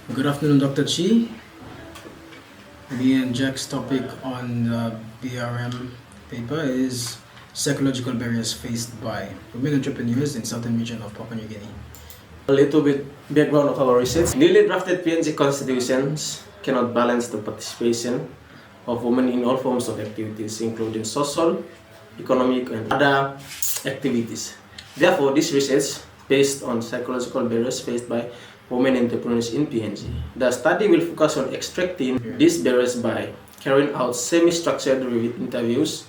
Good afternoon, Dr. Chi. Me and Jack's topic on the BRM paper is psychological barriers faced by women entrepreneurs in southern region of Papua New Guinea. A little bit background of our research. Newly drafted PNG constitutions cannot balance the participation of women in all forms of activities, including social, economic, and other activities. Therefore, this research based on psychological barriers faced by women entrepreneurs in PNG. The study will focus on extracting these barriers by carrying out semi-structured interviews,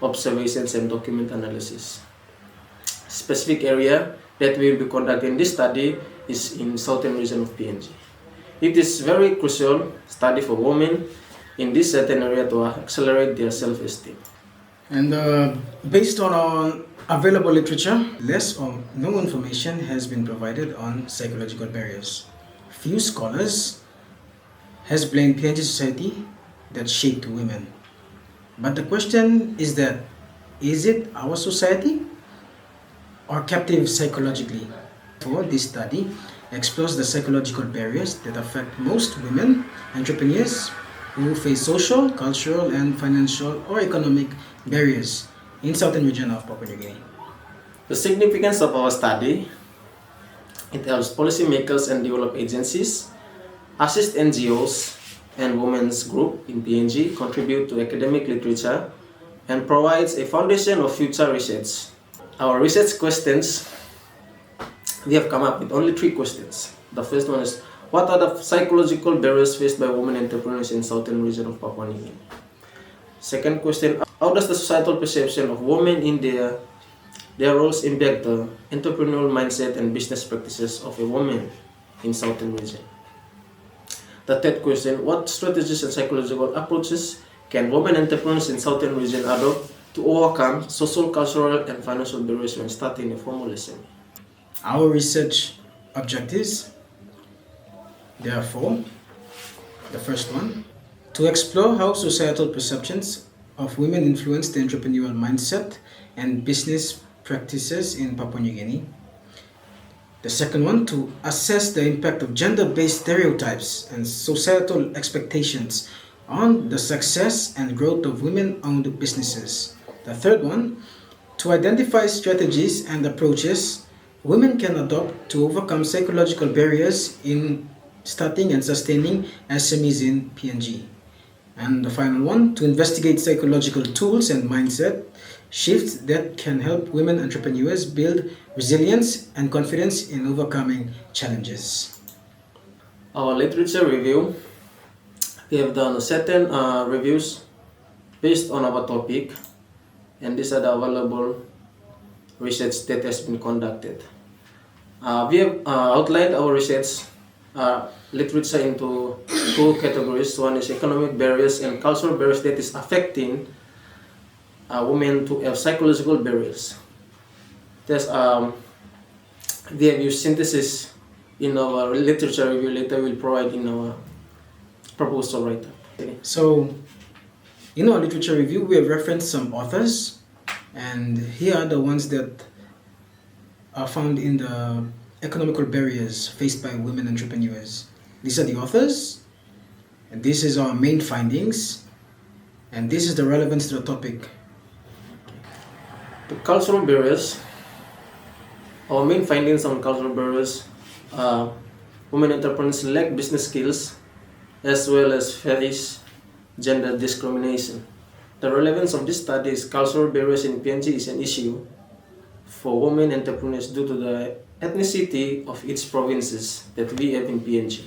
observations, and document analysis. Specific area that we will be conducting this study is in southern region of PNG. It is very crucial study for women in this certain area to accelerate their self-esteem. And based on our available literature, less or no information has been provided on psychological barriers. Few scholars has blamed PNG society that shaped women. But the question is that, is it our society or captive psychologically? For this study explores the psychological barriers that affect most women entrepreneurs who face social, cultural, and financial or economic barriers in southern region of Papua New Guinea. The significance of our study: it helps policymakers and development agencies, assist NGOs and women's group in PNG, contribute to academic literature, and provides a foundation of future research. Our research questions, we have come up with only 3 questions. The first one is, what are the psychological barriers faced by women entrepreneurs in southern region of Papua New Guinea? Second question, how does the societal perception of women in their roles impact the entrepreneurial mindset and business practices of a woman in southern region? The third question, what strategies and psychological approaches can women entrepreneurs in southern region adopt to overcome social, cultural, and financial barriers when starting a formal SME? Our research objectives, therefore, the first one, to explore how societal perceptions of women influence the entrepreneurial mindset and business practices in Papua New Guinea. The second one, to assess the impact of gender-based stereotypes and societal expectations on the success and growth of women-owned businesses. The third one, to identify strategies and approaches women can adopt to overcome psychological barriers in starting and sustaining SMEs in PNG. And the final one, to investigate psychological tools and mindset shifts that can help women entrepreneurs build resilience and confidence in overcoming challenges. Our literature review, we have done certain reviews based on our topic, and these are the available research that has been conducted. We have outlined our research literature into 2 categories. One is economic barriers and cultural barriers that is affecting women to have psychological barriers. There's, we have used synthesis in our literature review. Later we'll provide in our proposal write-up. So, in our literature review, we have referenced some authors, and here are the ones that are found in the economical barriers faced by women entrepreneurs. These are the authors, and this is our main findings, and this is the relevance to the topic. The cultural barriers, our main findings on cultural barriers are women entrepreneurs lack business skills as well as face gender discrimination. The relevance of this study is cultural barriers in PNG is an issue for women entrepreneurs due to the ethnicity of each provinces that we have in PNG.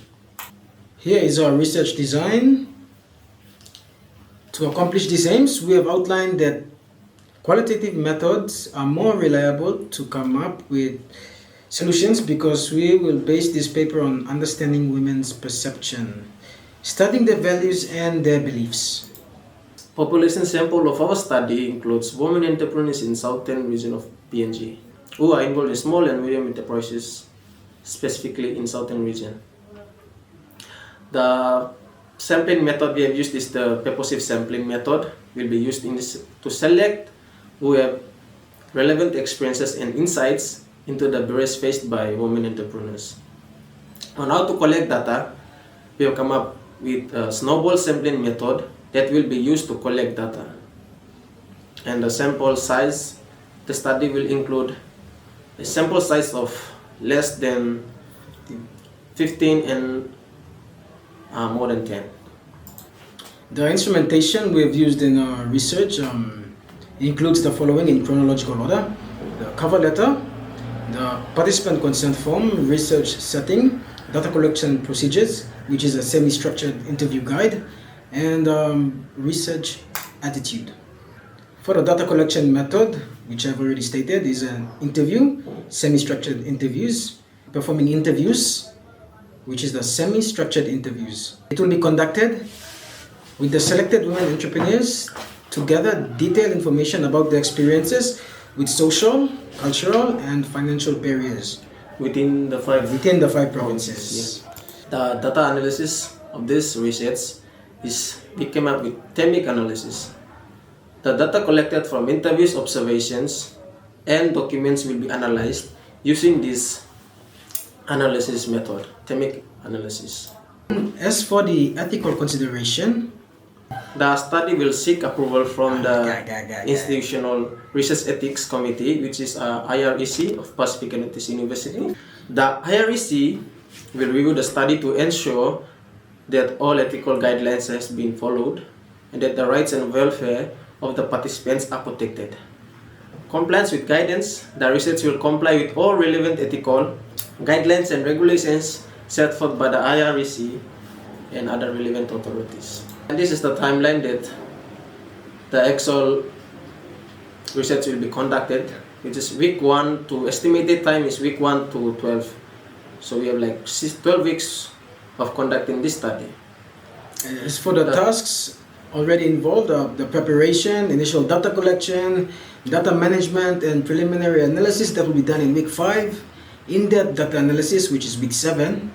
Here is our research design. To accomplish these aims, we have outlined that qualitative methods are more reliable to come up with solutions because we will base this paper on understanding women's perception, studying their values and their beliefs. Population sample of our study includes women entrepreneurs in southern region of PNG who are involved in small and medium enterprises, specifically in southern region. The sampling method we have used is the purposive sampling method. Will be used in this to select who have relevant experiences and insights into the barriers faced by women entrepreneurs. On how to collect data, we have come up with a snowball sampling method that will be used to collect data. And the sample size, the study will include a sample size of less than 15 and more than 10. The instrumentation we've used in our research includes the following in chronological order: the cover letter, the participant consent form, research setting, data collection procedures, which is a semi-structured interview guide, and research attitude. For the data collection method, which I've already stated, is an interview, semi-structured interviews, performing interviews, which is the semi-structured interviews. It will be conducted with the selected women entrepreneurs to gather detailed information about their experiences with social, cultural, and financial barriers Within the five provinces. Yes. The data analysis of this research is we came up with thematic analysis. The data collected from interviews, observations, and documents will be analyzed using this analysis method, thematic analysis. As for the ethical consideration, The study will seek approval from the Institutional Research Ethics Committee, which is IREC of Pacific and Northeast University. The IREC will review the study to ensure that all ethical guidelines has been followed and that the rights and welfare of the participants are protected. Compliance with guidance, the research will comply with all relevant ethical guidelines and regulations set forth by the IREC and other relevant authorities. And this is the timeline that the actual research will be conducted, which is week 1 to estimated time is week 1 to 12. So we have like 12 weeks of conducting this study. As for the tasks already involved, the preparation, initial data collection, data management, and preliminary analysis, that will be done in week 5. In-depth data analysis, which is week 7.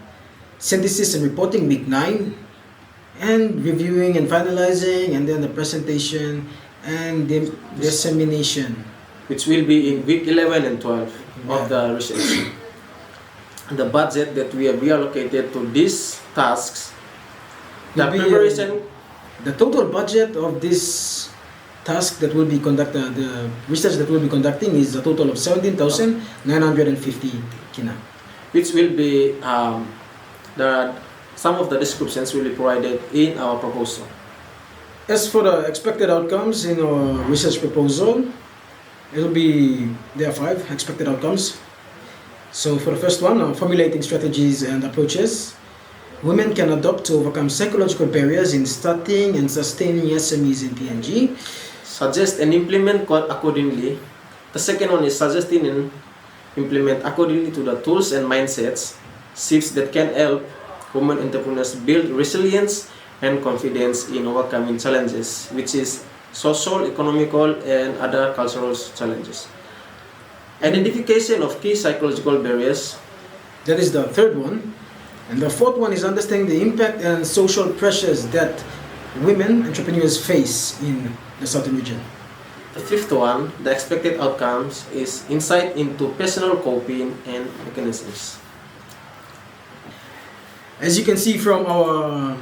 Synthesis and reporting, week 9. And reviewing and finalizing, and then the presentation and the dissemination, which will be in week 11 and 12 of the research. The budget that we have reallocated to these tasks, the preparation, the total budget of this task that will be conducted, the research that we'll be conducting, is a total of 17,950 kina, which will be some of the descriptions will be provided in our proposal. As for the expected outcomes in our research proposal, there are 5 expected outcomes. So for the first one, formulating strategies and approaches women can adopt to overcome psychological barriers in starting and sustaining SMEs in PNG. Suggest and implement accordingly. The second one is suggesting and implement accordingly to the tools and mindsets shifts that can help women entrepreneurs build resilience and confidence in overcoming challenges, which is social, economical, and other cultural challenges. Identification of key psychological barriers. That is the third one. And the fourth one is understanding the impact and social pressures that women entrepreneurs face in the southern region. The fifth one, the expected outcomes, is insight into personal coping and mechanisms. As you can see from our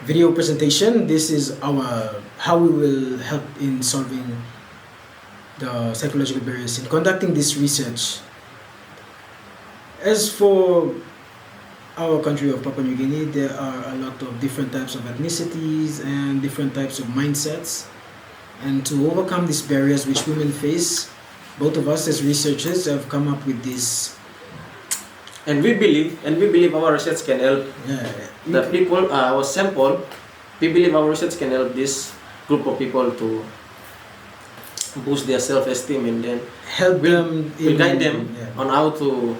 video presentation, this is how we will help in solving the psychological barriers in conducting this research. As for our country of Papua New Guinea, there are a lot of different types of ethnicities and different types of mindsets. And to overcome these barriers which women face, both of us as researchers have come up with this. And we believe our research can help the people, our sample. We believe our research can help this group of people to boost their self-esteem and then we'll guide them on how to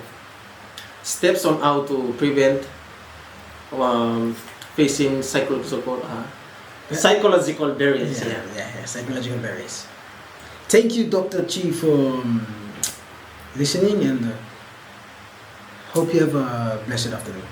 steps on how to prevent facing psychological barriers. Psychological barriers. Thank you, Dr. Chi, for listening, and hope you have a blessed afternoon.